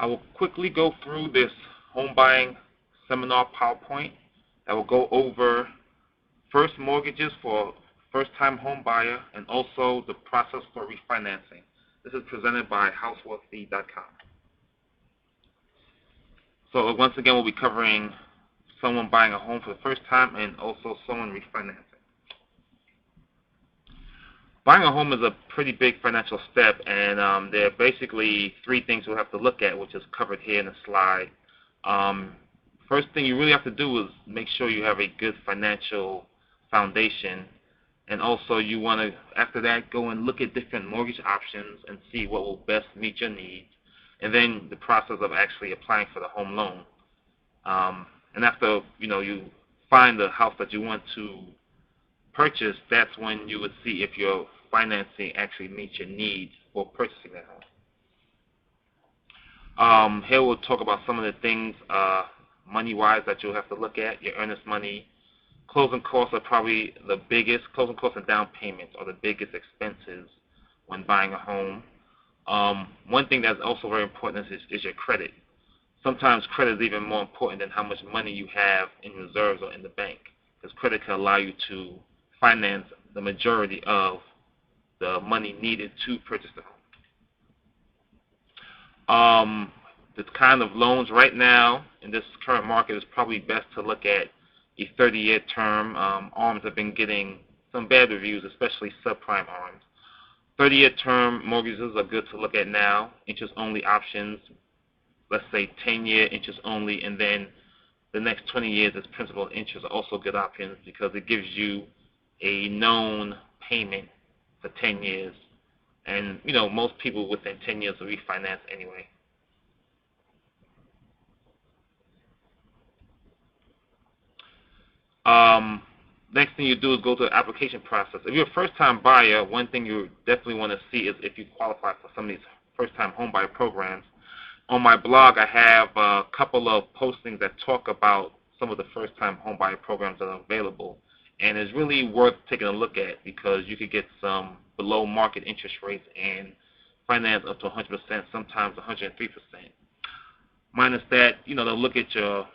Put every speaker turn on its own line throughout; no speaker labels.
I will quickly go through this home buying seminar PowerPoint that will go over first mortgages for first-time home buyer and also the process for refinancing. This is presented by housewealthy.com. So once again, we'll be covering someone buying a home for the first time and also someone refinancing. Buying a home is a pretty big financial step, and there are basically three things we'll have to look at, which is covered here in the slide. First thing you really have to do is make sure you have a good financial foundation, and also you want to, after that, go and look at different mortgage options and see what will best meet your needs, and then the process of actually applying for the home loan. And after you find the house that you want to purchase, that's when you would see if your financing actually meets your needs for purchasing that home. Here we'll talk about some of the things money-wise that you'll have to look at. Your earnest money. Closing costs are probably the biggest. Closing costs and down payments are the biggest expenses when buying a home. One thing that's also very important is your credit. Sometimes credit is even more important than how much money you have in reserves or in the bank, because credit can allow you to finance the majority of the money needed to purchase the home. The kind of loans right now in this current market is probably best to look at a 30-year term. ARMs have been getting some bad reviews, especially subprime ARMs. 30-year term mortgages are good to look at now. Interest-only options, let's say 10-year interest only, and then the next 20 years as principal and interest are also good options because it gives you a known payment for 10 years. And, most people within 10 years will refinance anyway. Next thing you do is go to the application process. If you're a first-time buyer, one thing you definitely want to see is if you qualify for some of these first-time home buyer programs. On my blog, I have a couple of postings that talk about some of the first-time homebuyer programs that are available, and it's really worth taking a look at because you could get some below-market interest rates and finance up to 100%, sometimes 103%. Minus that, they'll look at your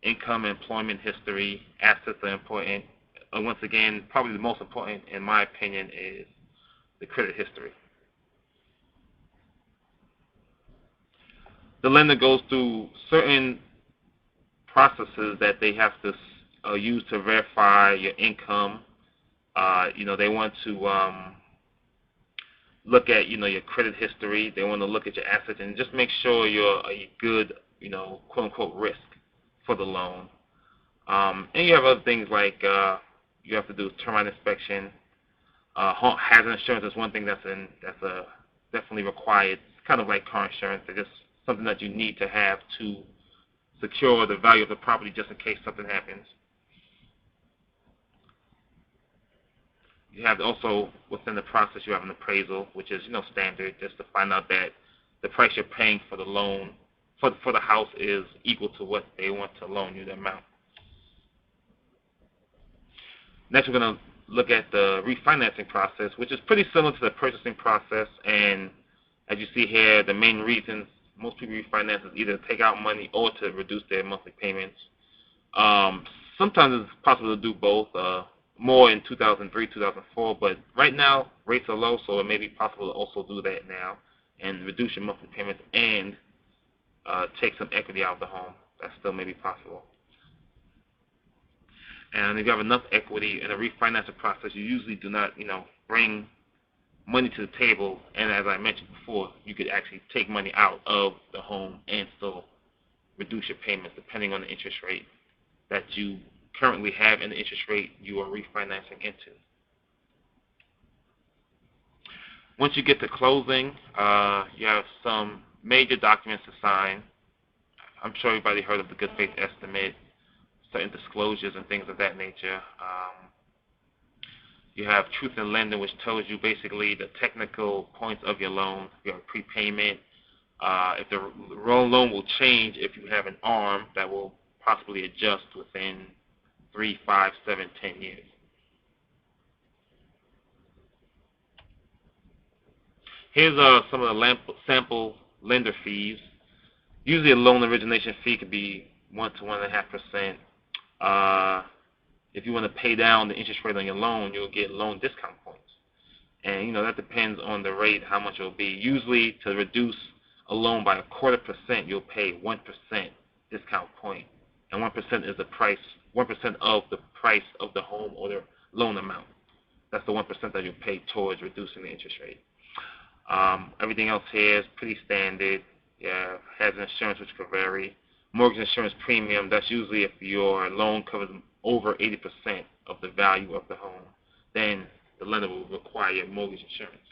income, employment history, assets are important. Once again, probably the most important, in my opinion, is the credit history. The lender goes through certain processes that they have to use to verify your income. They want to look at, your credit history. They want to look at your assets and just make sure you're a good, quote-unquote risk for the loan. And you have other things like you have to do termite inspection. Hazard insurance is one thing that's definitely required. It's kind of like car insurance. They're just something that you need to have to secure the value of the property just in case something happens. You have also, within the process, you have an appraisal, which is, standard, just to find out that the price you're paying for the loan, for the house is equal to what they want to loan you, the amount. Next, we're going to look at the refinancing process, which is pretty similar to the purchasing process. And as you see here, the main reasons most people refinance is either to take out money or to reduce their monthly payments. Sometimes it's possible to do both, more in 2003, 2004, but right now rates are low, so it may be possible to also do that now and reduce your monthly payments and take some equity out of the home. That still may be possible. And if you have enough equity in a refinancing process, you usually do not, bring money to the table. And as I mentioned before, you could actually take money out of the home and still reduce your payments depending on the interest rate that you currently have and the interest rate you are refinancing into. Once you get to closing, you have some major documents to sign. I'm sure everybody heard of the good faith estimate, certain disclosures and things of that nature. You have truth in lending, which tells you basically the technical points of your loan. You have prepayment. If the loan will change if you have an ARM that will possibly adjust within 3, 5, 7, 10 years. Here's some of the sample lender fees. Usually a loan origination fee could be 1 to 1.5%. If you want to pay down the interest rate on your loan, you'll get loan discount points. And that depends on the rate, how much it'll be. Usually to reduce a loan by 0.25%, you'll pay 1% discount point. And 1% is the price, 1% of the price of the home or the loan amount. That's the 1% that you pay towards reducing the interest rate. Everything else here is pretty standard. Yeah, hazard insurance, which could vary. Mortgage insurance premium, that's usually if your loan covers over 80% of the value of the home, then the lender will require mortgage insurance.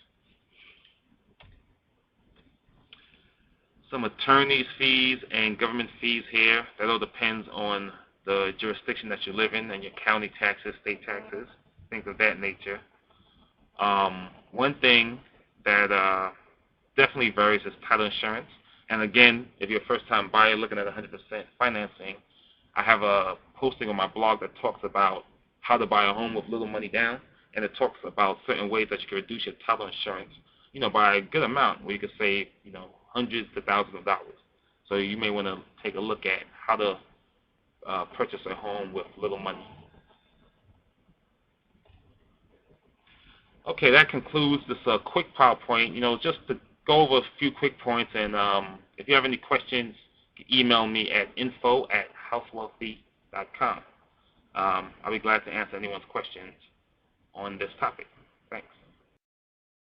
Some attorney's fees and government fees here. That all depends on the jurisdiction that you live in and your county taxes, state taxes, things of that nature. One thing that definitely varies is title insurance. And again, if you're a first-time buyer looking at 100% financing, I have a posting on my blog that talks about how to buy a home with little money down, and it talks about certain ways that you can reduce your title insurance, by a good amount, where you can save, hundreds to thousands of dollars. So you may want to take a look at how to purchase a home with little money. Okay, that concludes this quick PowerPoint. Just to go over a few quick points, and if you have any questions, you can email me at info@housewealthy.com. I'll be glad to answer anyone's questions on this topic. Thanks.